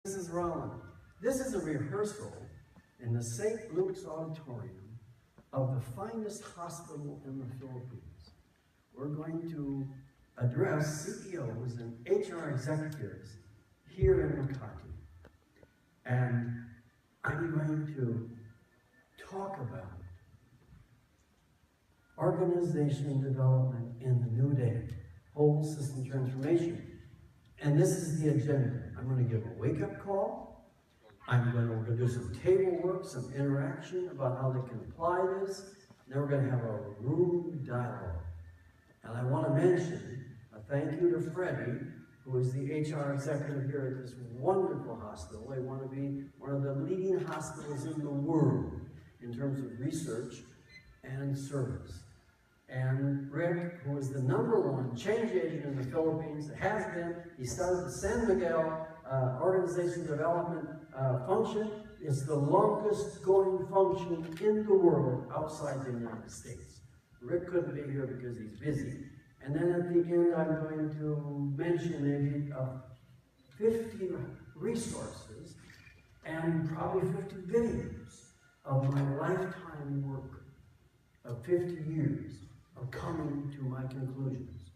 This is Roland. This is a rehearsal in the St. Luke's Auditorium of the finest hospital in the Philippines. We're going to address CEOs and HR executives here in Makati. And I'm going to talk about organization development in the new day, whole system transformation. And this is the agenda. I'm going to give a wake-up call. We're going to do some table work, some interaction about how they can apply this. Then we're going to have a room dialogue. And I want to mention a thank you to Freddie, who is the HR executive here at this wonderful hospital. They want to be one of the leading hospitals in the world in terms of research and service. And Rick, who is the #1 change agent in the Philippines, has been. He started the San Miguel organization development function. It's the longest going function in the world outside the United States. Rick couldn't be here because he's busy. And then at the end, I'm going to mention maybe 50 resources and probably 50 videos of my lifetime work of 50 years of coming to my conclusions.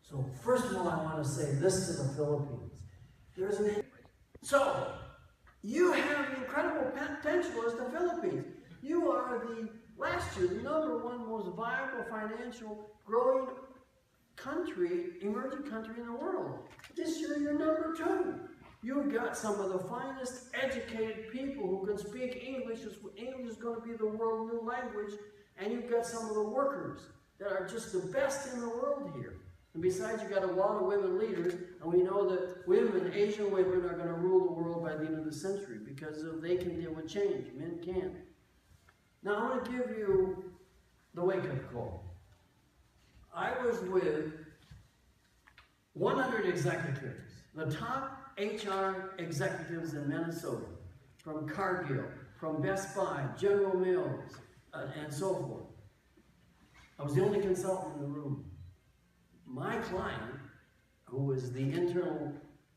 So first of all, I want to say this to the Philippines. There's an So, you have incredible potential as the Philippines. You are the, last year, the #1 most viable financial growing country, emerging country in the world. This year, you're #2. You've got some of the finest educated people who can speak English. English is going to be the world new language. And you've got some of the workers that are just the best in the world here. And besides, you've got a lot of women leaders, and we know that women, Asian women, are going to rule the world by the end of the century because they can deal with change. Men can't. Now, I want to give you the wake-up call. I was with 100 executives, the top HR executives in Minnesota, from Cargill, from Best Buy, General Mills, and so forth. I was the only consultant in the room. My client, who was the internal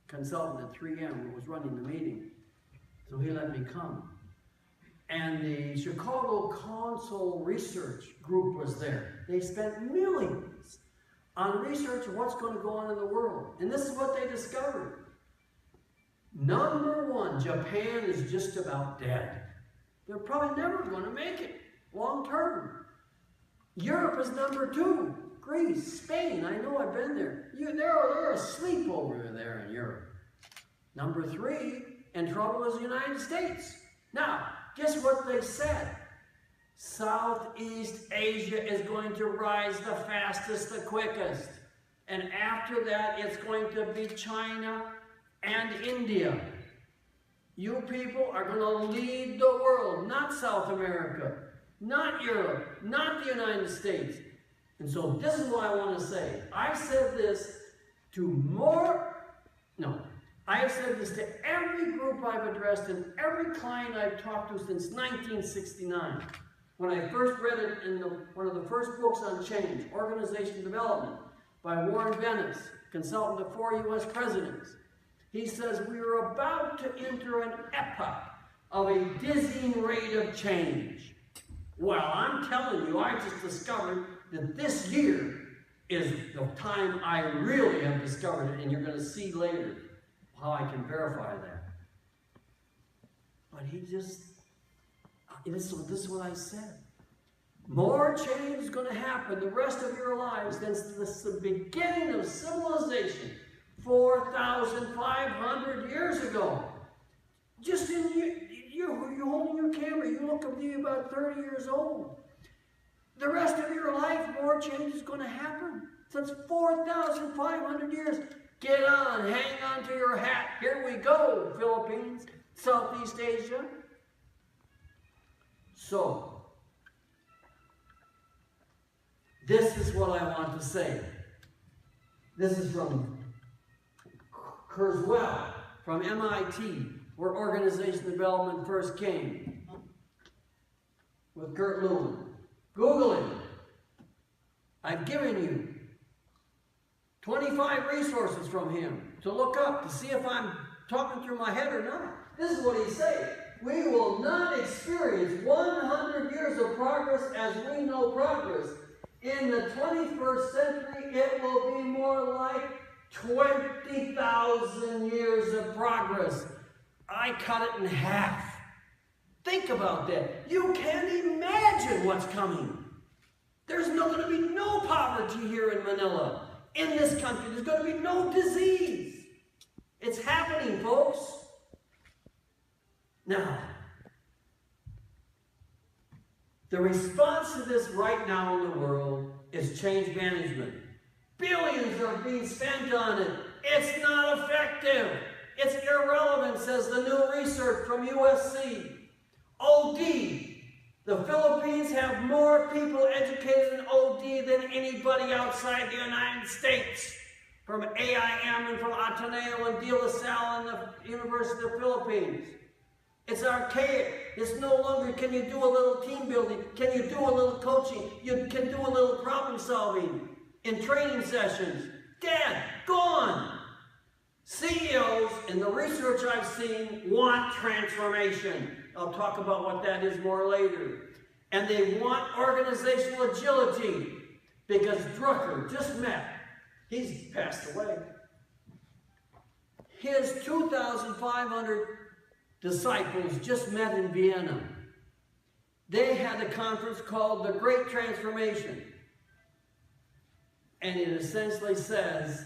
consultant at 3M, was running the meeting, so he let me come. And the Chicago Council Research Group was there. They spent millions on research of what's going to go on in the world. And this is what they discovered. #1, Japan is just about dead. They're probably never going to make it long term. Europe is #2. Greece, Spain, I know I've been there. They're asleep over there in Europe. #3, in trouble is the United States. Now, guess what they said? Southeast Asia is going to rise the fastest, the quickest. And after that, it's going to be China and India. You people are going to lead the world, not South America, not Europe, not the United States. And so this is what I want to say. I've said this to I've said this to every group I've addressed and every client I've talked to since 1969. When I first read it in one of the first books on change, Organization Development, by Warren Bennis, consultant to 4 U.S. presidents. He says, we are about to enter an epoch of a dizzying rate of change. Well, I'm telling you, I just discovered that this year is the time I really have discovered it, and you're going to see later how I can verify that. But this is what I said. More change is going to happen the rest of your lives than the beginning of civilization 4,500 years ago. Just in you're holding your camera, you look to be about 30 years old. The rest of your life, more change is going to happen. Since 4,500 years. Get on, hang on to your hat. Here we go, Philippines, Southeast Asia. So, this is what I want to say. This is from Kurzweil, from MIT, where organization development first came, with Kurt Lewin. Google it. I've given you 25 resources from him to look up to see if I'm talking through my head or not. This is what he's saying. We will not experience 100 years of progress as we know progress. In the 21st century, it will be more like 20,000 years of progress. I cut it in half. Think about that. You can't imagine what's coming. There's going to be no poverty here in Manila. In this country, there's going to be no disease. It's happening, folks. Now, the response to this right now in the world is change management. Billions are being spent on it. It's not effective. It's irrelevant, says the new research from USC. OD. The Philippines have more people educated in OD than anybody outside the United States. From AIM and from Ateneo and De La Salle and the University of the Philippines. It's archaic. It's no longer, can you do a little team building? Can you do a little coaching? You can do a little problem solving in training sessions. Dead. Gone. CEOs, in the research I've seen, want transformation. I'll talk about what that is more later. And they want organizational agility. Because Drucker just met. He's passed away. His 2,500 disciples just met in Vienna. They had a conference called the Great Transformation. And it essentially says,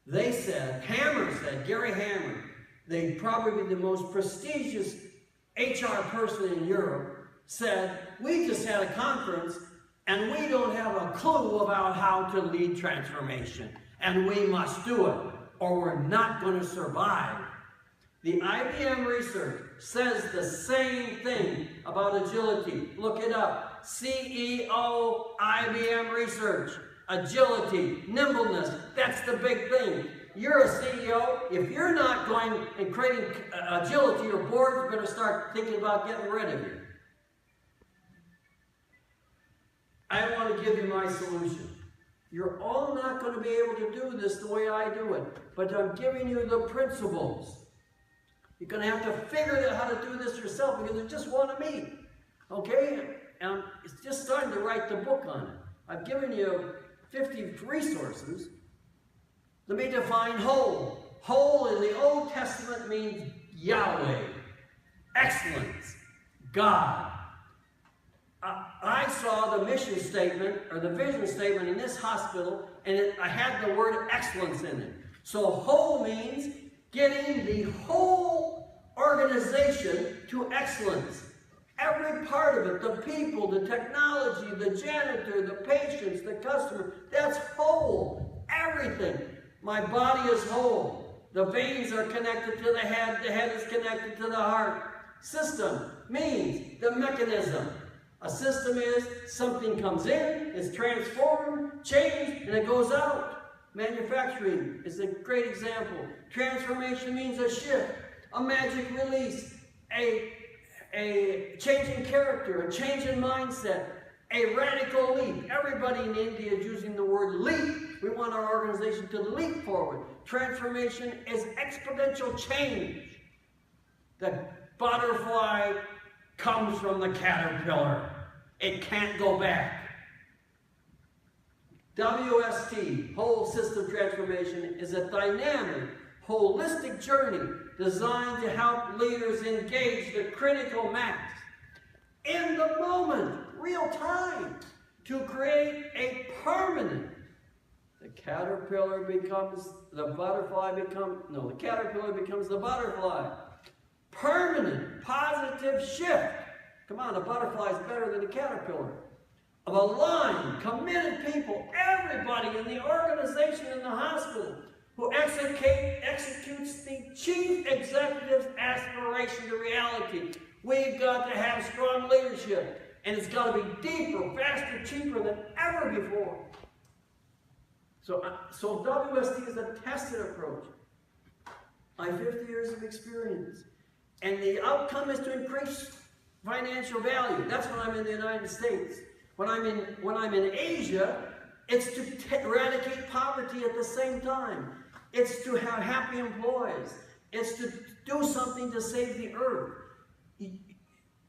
they said, Gary Hammer, they probably the most prestigious HR person in Europe, said, we just had a conference and we don't have a clue about how to lead transformation. And we must do it or we're not going to survive. The IBM research says the same thing about agility. Look it up. CEO IBM research. Agility, nimbleness, that's the big thing. You're a CEO. If you're not going and creating agility, your board's going to start thinking about getting rid of you. I want to give you my solution. You're all not going to be able to do this the way I do it, but I'm giving you the principles. You're going to have to figure out how to do this yourself because there's just one of me. Okay? And it's just starting to write the book on it. I've given you 50 resources. Let me define whole. Whole in the Old Testament means Yahweh, excellence, God. I saw the mission statement or the vision statement in this hospital, and I had the word excellence in it. So whole means getting the whole organization to excellence. Every part of it, the people, the technology, the janitor, the patients, the customer, that's whole. Everything. My body is whole. The veins are connected to the head is connected to the heart. System means the mechanism. A system is something comes in, is transformed, changed, and it goes out. Manufacturing is a great example. Transformation means a shift, a magic release, a change in character, a change in mindset, a radical leap. Everybody in India is using the word leap. We want our organization to leap forward. Transformation is exponential change. The butterfly comes from the caterpillar. It can't go back. WST, Whole System Transformation, is a dynamic, holistic journey designed to help leaders engage the critical mass in the moment, real time, to create a permanent. The caterpillar becomes the butterfly the caterpillar becomes the butterfly. Permanent, positive shift. Come on, a butterfly is better than a caterpillar. Of aligned, committed people, everybody in the organization, in the hospital, who executes the chief executive's aspiration to reality. We've got to have strong leadership, and it's got to be deeper, faster, cheaper than ever before. So WST is a tested approach. I have 50 years of experience. And the outcome is to increase financial value. That's when I'm in the United States. When I'm in Asia, it's to eradicate poverty at the same time. It's to have happy employees. It's to do something to save the earth.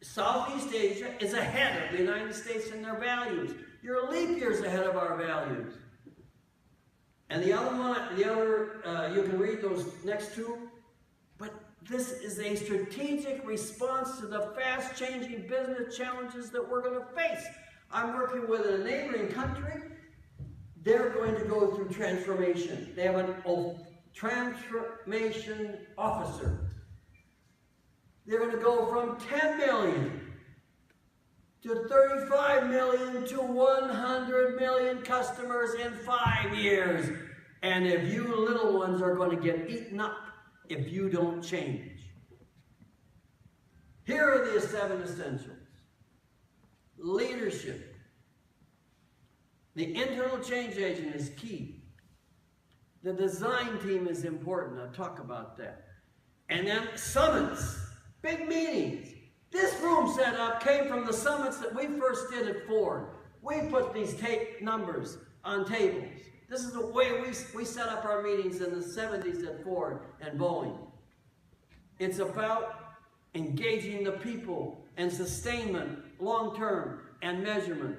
Southeast Asia is ahead of the United States in their values. Your leap year's ahead of our values. And the other one, you can read those next two. But this is a strategic response to the fast-changing business challenges that we're going to face. I'm working with a neighboring country. They're going to go through transformation. They have a transformation officer. They're going to go from 10 million to 35 million to 100 million customers in 5 years. And if you little ones are going to get eaten up if you don't change. Here are the 7 essentials. Leadership. The internal change agent is key. The design team is important. I'll talk about that. And then summits, big meetings. This room setup came from the summits that we first did at Ford. We put these numbers on tables. This is the way we set up our meetings in the 70s at Ford and Boeing. It's about engaging the people and sustainment, long-term, and measurement.